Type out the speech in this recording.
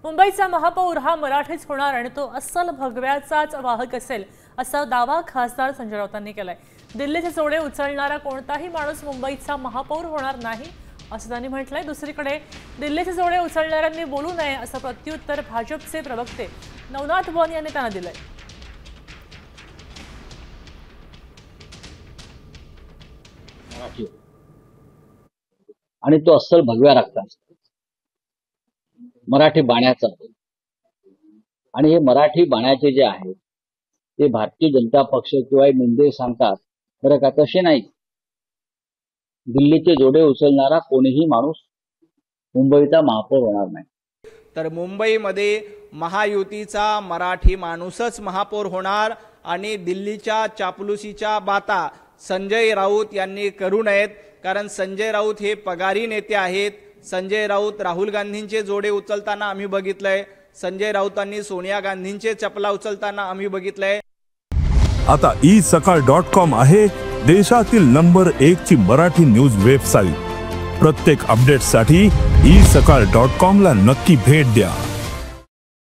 मुंबईचा महापौर हा मराठीच होणार आणि तो अस्सल भगव्याचाच वाहक असेल असा दावा खासदार संजय राऊतांनी केलाय। दिल्लीचे जोडे उचलणारा कोणताही माणूस मुंबईचा महापौर होणार नाही असं त्यांनी म्हटलंय। दुसरीकडे दिल्लीचे जोडे उचलणाऱ्यांनी बोलू नये असं प्रत्युत्तर भाजपचे प्रवक्ते नवनाथ वन यांनी त्यांना दिलंय। आणि तो अस्सल भगव्या रक्ताचा मराठी बाण्याचा आणि हे मराठी बाण्याचे जे आहे ते भारतीय जनता पक्ष किंवा मिंदे सांगतात बरं का, तसे नाही। दिल्लीचे जोडे उचलणारा कोणीही माणूस मुंबईचा महापौर होणार नाही। तर मुंबईमध्ये महायुतीचा मराठी माणूसच महापौर होणार आणि दिल्लीच्या चापलुसीच्या बाता संजय राऊत यांनी करू नयेत, कारण संजय राऊत हे पगारी नेते आहेत। संजय राऊत राहुल गांधींचे जोडे उचलताना आम्ही बघितलंय, संजय राऊतांनी सोनिया गांधींचे चपला उचलताना आम्ही बघितलंय। आता isakal.com आहे देशातील नंबर 1 ची मराठी न्यूज वेबसाईट। प्रत्येक अपडेटसाठी isakal.com ला नक्की भेट द्या।